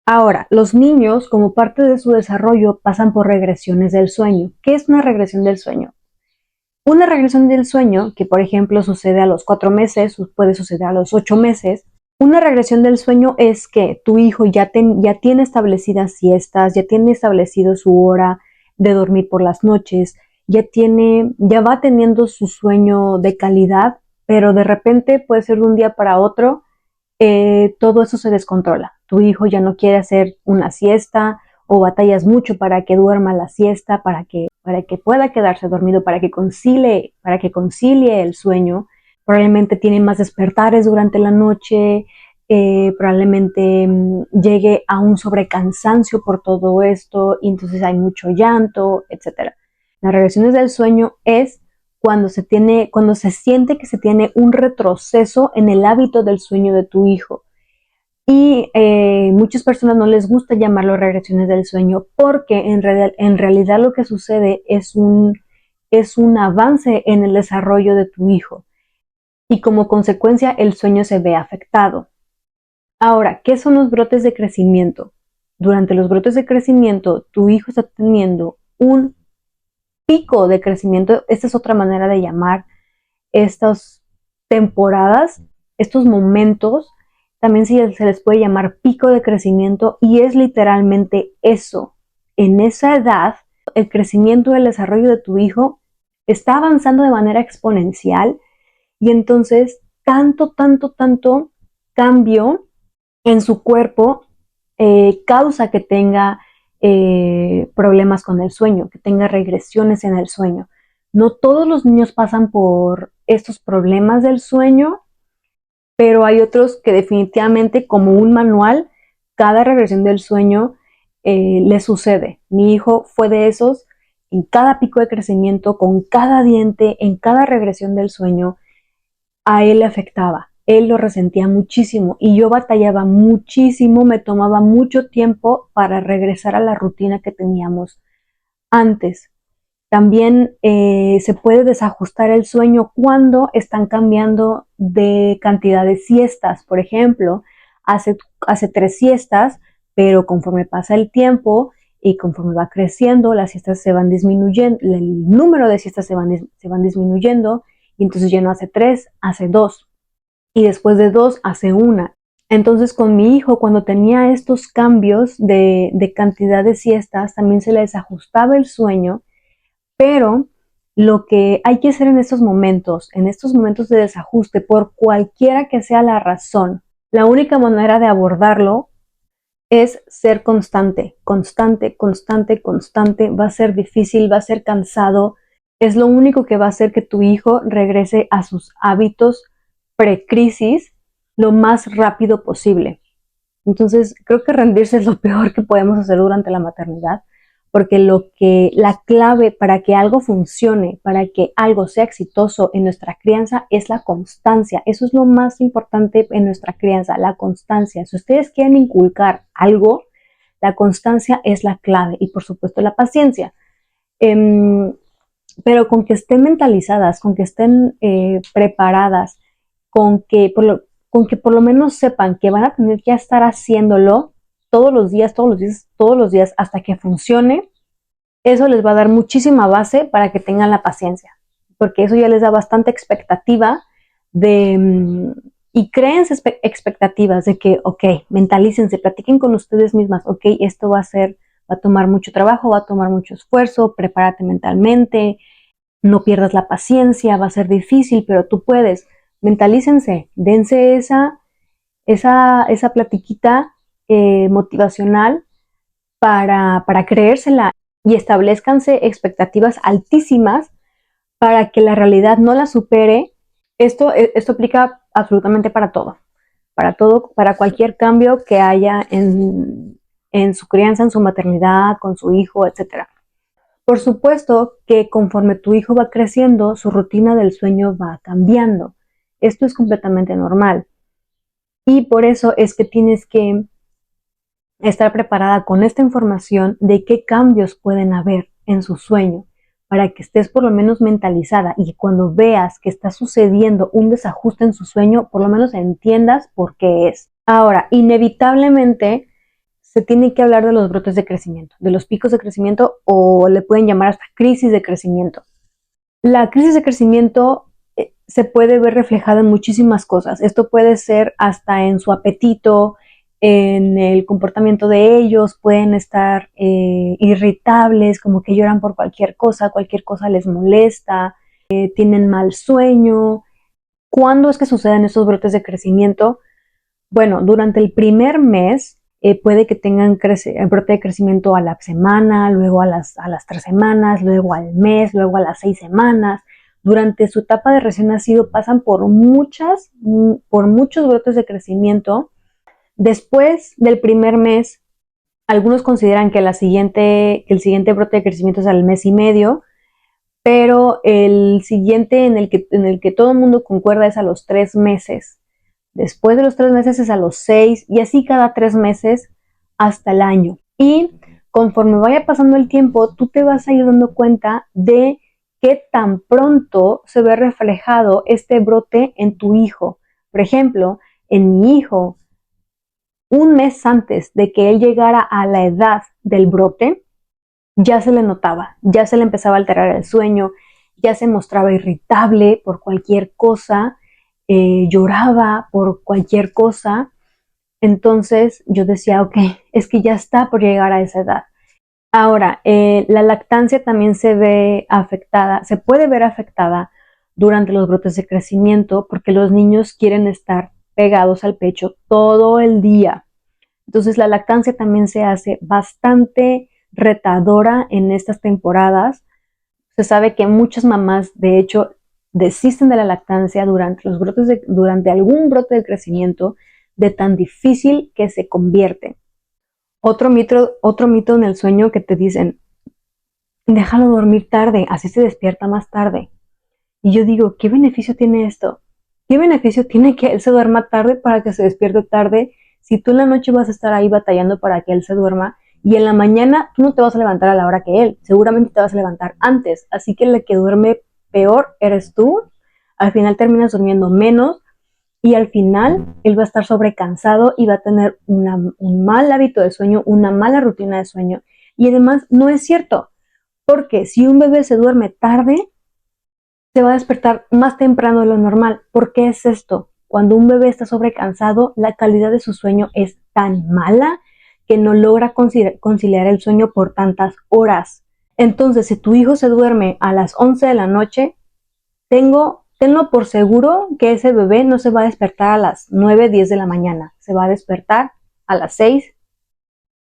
Ahora, los niños, como parte de su desarrollo, pasan por regresiones del sueño. ¿Qué es una regresión del sueño? Una regresión del sueño, que por ejemplo sucede a los 4 meses, puede suceder a los 8 meses. Una regresión del sueño es que tu hijo ya tiene establecidas siestas, ya tiene establecido su hora de dormir por las noches, ya va teniendo su sueño de calidad, pero de repente puede ser de un día para otro, todo eso se descontrola. Tu hijo ya no quiere hacer una siesta o batallas mucho para que duerma la siesta, para que pueda quedarse dormido, para que concilie el sueño. Probablemente tiene más despertares durante la noche, probablemente llegue a un sobrecansancio por todo esto y entonces hay mucho llanto, etc. Las regresiones del sueño es cuando se siente que se tiene un retroceso en el hábito del sueño de tu hijo. Y muchas personas no les gusta llamarlo regresiones del sueño porque en realidad lo que sucede es un avance en el desarrollo de tu hijo y como consecuencia el sueño se ve afectado. Ahora, ¿qué son los brotes de crecimiento? Durante los brotes de crecimiento, tu hijo está teniendo un pico de crecimiento. Esta es otra manera de llamar estas temporadas, estos momentos. También se les puede llamar pico de crecimiento y es literalmente eso. En esa edad, el crecimiento y el desarrollo de tu hijo está avanzando de manera exponencial y entonces tanto cambio en su cuerpo causa que tenga problemas con el sueño, que tenga regresiones en el sueño. No todos los niños pasan por estos problemas del sueño, pero hay otros que definitivamente, como un manual, cada regresión del sueño le sucede. Mi hijo fue de esos, en cada pico de crecimiento, con cada diente, en cada regresión del sueño, a él le afectaba. Él lo resentía muchísimo y yo batallaba muchísimo, me tomaba mucho tiempo para regresar a la rutina que teníamos antes. También se puede desajustar el sueño cuando están cambiando de cantidad de siestas. Por ejemplo, hace 3 siestas, pero conforme pasa el tiempo y conforme va creciendo, las siestas se van disminuyendo, el número de siestas se van disminuyendo y entonces ya no hace 3, hace 2 y después de 2 hace 1. Entonces con mi hijo, cuando tenía estos cambios de cantidad de siestas, también se le desajustaba el sueño, pero lo que hay que hacer en estos momentos de desajuste, por cualquiera que sea la razón, la única manera de abordarlo es ser constante, constante, constante, constante. Va a ser difícil, va a ser cansado. Es lo único que va a hacer que tu hijo regrese a sus hábitos precrisis lo más rápido posible. Entonces, creo que rendirse es lo peor que podemos hacer durante la maternidad, porque la clave para que algo funcione, para que algo sea exitoso en nuestra crianza es la constancia. Eso es lo más importante en nuestra crianza, la constancia. Si ustedes quieren inculcar algo, la constancia es la clave y por supuesto la paciencia. Pero con que estén mentalizadas, con que estén preparadas, con que por lo menos sepan que van a tener que estar haciéndolo todos los días, todos los días, todos los días hasta que funcione, eso les va a dar muchísima base para que tengan la paciencia, porque eso ya les da bastante expectativa y créense expectativas de que, ok, mentalícense, platiquen con ustedes mismas, ok, esto va a tomar mucho trabajo, va a tomar mucho esfuerzo, prepárate mentalmente, no pierdas la paciencia, va a ser difícil, pero tú puedes. Mentalícense, dense esa platiquita motivacional para creérsela y establezcanse expectativas altísimas para que la realidad no la supere. Esto aplica absolutamente para todo, para cualquier cambio que haya en su crianza, en su maternidad, con su hijo, etc. Por supuesto que conforme tu hijo va creciendo, su rutina del sueño va cambiando. Esto es completamente normal. Y por eso es que tienes que estar preparada con esta información de qué cambios pueden haber en su sueño, para que estés por lo menos mentalizada y que cuando veas que está sucediendo un desajuste en su sueño, por lo menos entiendas por qué es. Ahora, inevitablemente se tiene que hablar de los brotes de crecimiento, de los picos de crecimiento, o le pueden llamar hasta crisis de crecimiento. La crisis de crecimiento se puede ver reflejada en muchísimas cosas. Esto puede ser hasta en su apetito, en el comportamiento de ellos, pueden estar irritables, como que lloran por cualquier cosa les molesta, tienen mal sueño. ¿Cuándo es que suceden estos brotes de crecimiento? Bueno, durante el primer mes puede que tengan brote de crecimiento a la semana, luego a las 3 semanas, luego al mes, luego a las 6 semanas. Durante su etapa de recién nacido pasan por muchos brotes de crecimiento. Después del primer mes, algunos consideran que el siguiente brote de crecimiento es al mes y medio, pero el siguiente en el que todo el mundo concuerda es a los 3 meses. Después de los 3 meses es a los 6 y así cada 3 meses hasta el año. Y conforme vaya pasando el tiempo, tú te vas a ir dando cuenta de qué tan pronto se ve reflejado este brote en tu hijo. Por ejemplo, en mi hijo, un mes antes de que él llegara a la edad del brote, ya se le notaba, ya se le empezaba a alterar el sueño, ya se mostraba irritable por cualquier cosa, lloraba por cualquier cosa. Entonces yo decía, ok, es que ya está por llegar a esa edad. Ahora, la lactancia también se puede ver afectada durante los brotes de crecimiento porque los niños quieren estar pegados al pecho todo el día. Entonces la lactancia también se hace bastante retadora en estas temporadas. Se sabe que muchas mamás, de hecho, desisten de la lactancia durante algún brote de crecimiento, de tan difícil que se convierte. Otro mito en el sueño que te dicen, déjalo dormir tarde, así se despierta más tarde. Y yo digo, ¿qué beneficio tiene esto? ¿Qué beneficio tiene que él se duerma tarde para que se despierte tarde si tú en la noche vas a estar ahí batallando para que él se duerma y en la mañana tú no te vas a levantar a la hora que él, seguramente te vas a levantar antes, así que la que duerme peor eres tú, al final terminas durmiendo menos y al final él va a estar sobrecansado y va a tener un mal hábito de sueño, una mala rutina de sueño y además no es cierto, porque si un bebé se duerme tarde, se va a despertar más temprano de lo normal. ¿Por qué es esto? Cuando un bebé está sobrecansado, la calidad de su sueño es tan mala que no logra conciliar el sueño por tantas horas. Entonces, si tu hijo se duerme a las 11 de la noche, tenlo por seguro que ese bebé no se va a despertar a las 9, 10 de la mañana. Se va a despertar a las 6.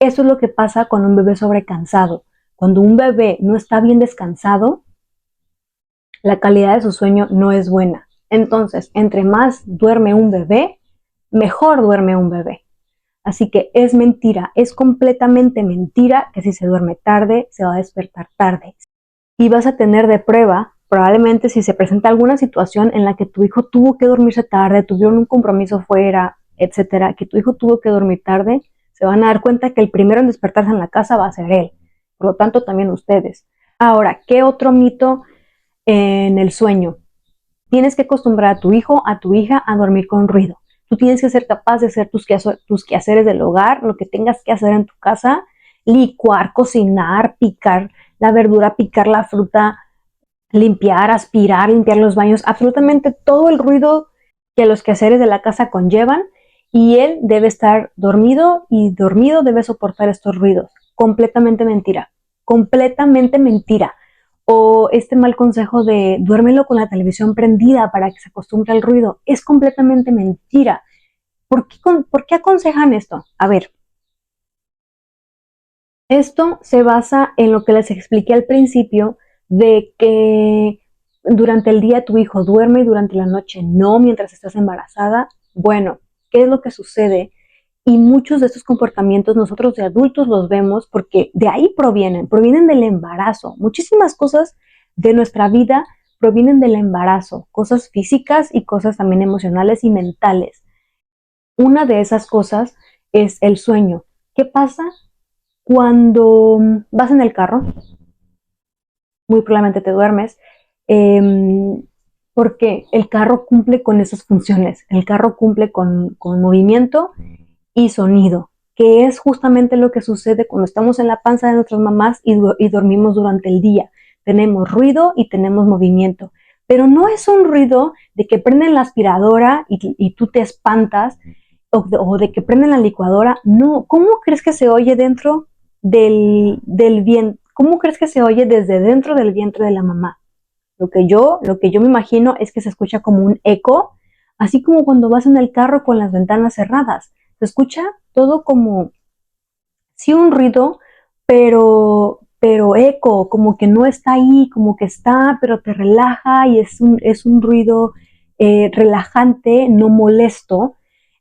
Eso es lo que pasa con un bebé sobrecansado. Cuando un bebé no está bien descansado, la calidad de su sueño no es buena. Entonces, entre más duerme un bebé, mejor duerme un bebé. Así que es mentira, es completamente mentira que si se duerme tarde, se va a despertar tarde. Y vas a tener de prueba, probablemente si se presenta alguna situación en la que tu hijo tuvo que dormirse tarde, tuvieron un compromiso fuera, etcétera, que tu hijo tuvo que dormir tarde, se van a dar cuenta que el primero en despertarse en la casa va a ser él. Por lo tanto, también ustedes. Ahora, ¿qué otro mito en el sueño? Tienes que acostumbrar a tu hijo, a tu hija a dormir con ruido. Tú tienes que ser capaz de hacer tus quehaceres del hogar, lo que tengas que hacer en tu casa, licuar, cocinar, picar la verdura, picar la fruta, limpiar, aspirar, limpiar los baños, absolutamente todo el ruido que los quehaceres de la casa conllevan, y él debe estar dormido y dormido debe soportar estos ruidos. Completamente mentira, completamente mentira. O este mal consejo de duérmelo con la televisión prendida para que se acostumbre al ruido, es completamente mentira. ¿Por qué aconsejan esto? A ver, esto se basa en lo que les expliqué al principio de que durante el día tu hijo duerme y durante la noche no, mientras estás embarazada. Bueno, ¿qué es lo que sucede? Y muchos de estos comportamientos nosotros de adultos los vemos porque de ahí provienen del embarazo. Muchísimas cosas de nuestra vida provienen del embarazo, cosas físicas y cosas también emocionales y mentales. Una de esas cosas es el sueño. ¿Qué pasa cuando vas en el carro? Muy probablemente te duermes, porque el carro cumple con esas funciones. El carro cumple con movimiento y sonido. que es justamente lo que sucede cuando estamos en la panza de nuestras mamás y dormimos durante el día. Tenemos ruido y tenemos movimiento, pero no es un ruido de que prenden la aspiradora y tú te espantas, o de que prenden la licuadora. No, ¿cómo crees que se oye dentro del vientre? ¿Cómo crees que se oye desde dentro del vientre de la mamá? Lo que yo me imagino es que se escucha como un eco, así como cuando vas en el carro con las ventanas cerradas. Se escucha todo como, sí, un ruido, pero eco, como que no está ahí, como que está, pero te relaja y es un ruido relajante, no molesto.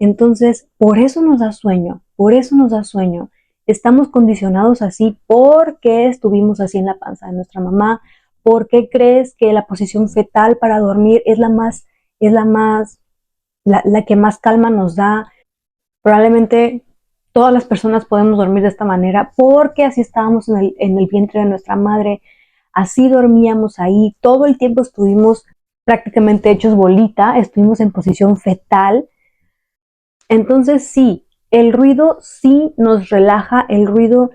Entonces, por eso nos da sueño, por eso nos da sueño. Estamos condicionados así porque estuvimos así en la panza de nuestra mamá. ¿Por qué crees que la posición fetal para dormir es la que más calma nos da? Probablemente todas las personas podemos dormir de esta manera porque así estábamos en el vientre de nuestra madre, así dormíamos ahí, todo el tiempo estuvimos prácticamente hechos bolita, estuvimos en posición fetal. Entonces sí, el ruido sí nos relaja, el ruido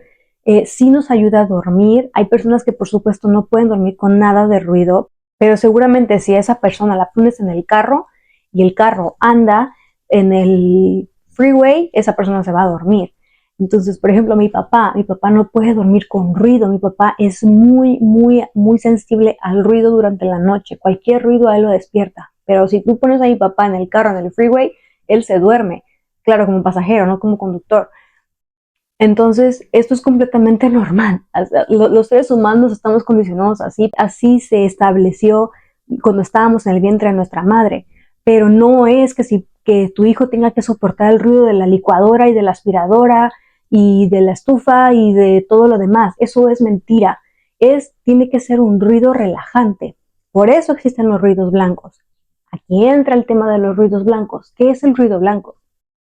sí nos ayuda a dormir. Hay personas que por supuesto no pueden dormir con nada de ruido, pero seguramente si a esa persona la pones en el carro y el carro anda en el freeway, esa persona se va a dormir. Entonces, por ejemplo, mi papá no puede dormir con ruido. Mi papá es muy, muy, muy sensible al ruido durante la noche. Cualquier ruido a él lo despierta. Pero si tú pones a mi papá en el carro, en el freeway, él se duerme. Claro, como pasajero, no como conductor. Entonces, esto es completamente normal. Los seres humanos estamos condicionados así. Así se estableció cuando estábamos en el vientre de nuestra madre. Pero no es que tu hijo tenga que soportar el ruido de la licuadora y de la aspiradora y de la estufa y de todo lo demás. Eso es mentira. Tiene que ser un ruido relajante. Por eso existen los ruidos blancos. Aquí entra el tema de los ruidos blancos. ¿Qué es el ruido blanco?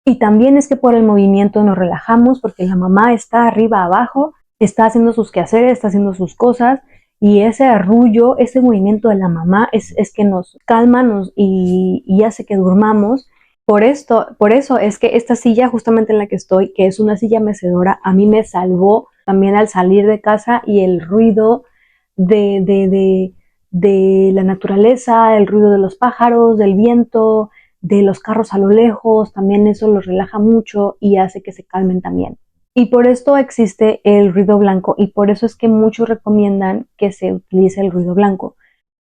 Y también es que por el movimiento nos relajamos porque la mamá está arriba, abajo, está haciendo sus quehaceres, está haciendo sus cosas, y ese arrullo, ese movimiento de la mamá es que nos calma y hace que durmamos. Por eso es que esta silla justamente en la que estoy, que es una silla mecedora, a mí me salvó también al salir de casa, y el ruido de, de, de, de la naturaleza, el ruido de los pájaros, del viento, de los carros a lo lejos, también eso los relaja mucho y hace que se calmen también. Y por esto existe el ruido blanco, y por eso es que muchos recomiendan que se utilice el ruido blanco.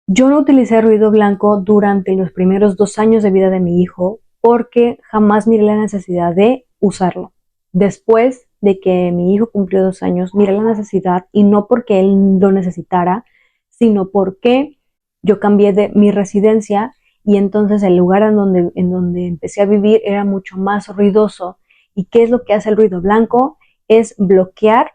Yo no utilicé ruido blanco durante los primeros 2 años de vida de mi hijo porque jamás miré la necesidad de usarlo. Después de que mi hijo cumplió 2 años, miré la necesidad, y no porque él lo necesitara, sino porque yo cambié de mi residencia, y entonces el lugar en donde empecé a vivir era mucho más ruidoso. ¿Y qué es lo que hace el ruido blanco? Es bloquear.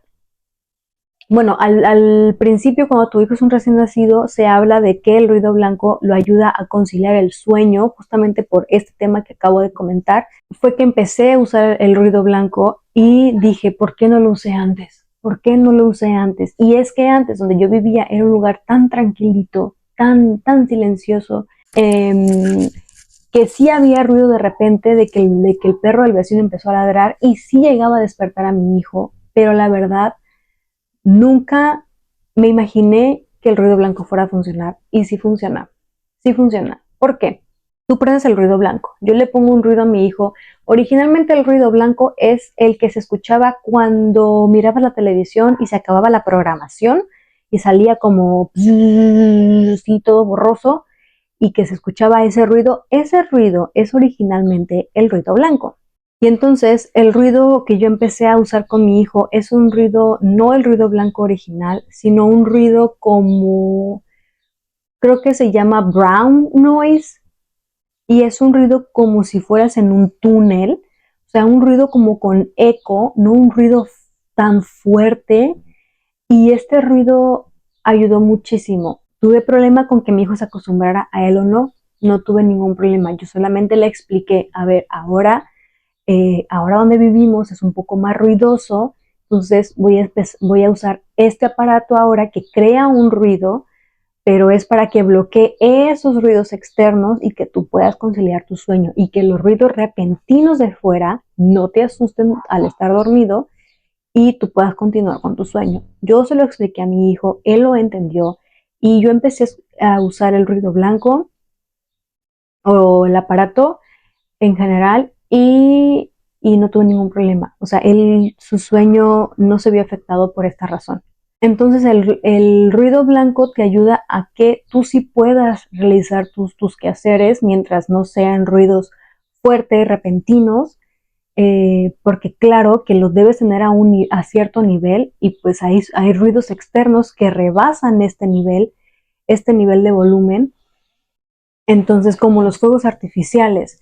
Bueno, al principio, cuando tu hijo es un recién nacido, se habla de que el ruido blanco lo ayuda a conciliar el sueño, justamente por este tema que acabo de comentar. Fue que empecé a usar el ruido blanco y dije, ¿por qué no lo usé antes? ¿Por qué no lo usé antes? Y es que antes, donde yo vivía, era un lugar tan tranquilito, tan, tan silencioso, que sí había ruido de repente de que el perro del vecino empezó a ladrar, y sí llegaba a despertar a mi hijo, pero la verdad nunca me imaginé que el ruido blanco fuera a funcionar, y sí funciona. Sí funciona. ¿Por qué? Tú prendes el ruido blanco. Yo le pongo un ruido a mi hijo. Originalmente el ruido blanco es el que se escuchaba cuando mirabas la televisión y se acababa la programación y salía como así todo borroso, y que se escuchaba ese ruido. Ese ruido es originalmente el ruido blanco. Y entonces el ruido que yo empecé a usar con mi hijo es un ruido, no el ruido blanco original, sino un ruido como, creo que se llama brown noise, y es un ruido como si fueras en un túnel, o sea, un ruido como con eco, no un ruido tan fuerte, y este ruido ayudó muchísimo. ¿Tuve problema con que mi hijo se acostumbrara a él o no? No tuve ningún problema. Yo solamente le expliqué, a ver, ahora donde vivimos es un poco más ruidoso, entonces voy a usar este aparato ahora que crea un ruido, pero es para que bloquee esos ruidos externos y que tú puedas conciliar tu sueño, y que los ruidos repentinos de fuera no te asusten al estar dormido y tú puedas continuar con tu sueño. Yo se lo expliqué a mi hijo, él lo entendió y yo empecé a usar el ruido blanco o el aparato en general y no tuve ningún problema. O sea, su sueño no se vio afectado por esta razón. Entonces el ruido blanco te ayuda a que tú sí puedas realizar tus quehaceres mientras no sean ruidos fuertes, repentinos, porque claro que los debes tener a cierto nivel y pues hay ruidos externos que rebasan este nivel de volumen. Entonces, como los fuegos artificiales,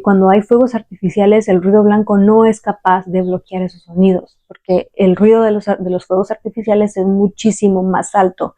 cuando hay fuegos artificiales, el ruido blanco no es capaz de bloquear esos sonidos, porque el ruido de los fuegos artificiales es muchísimo más alto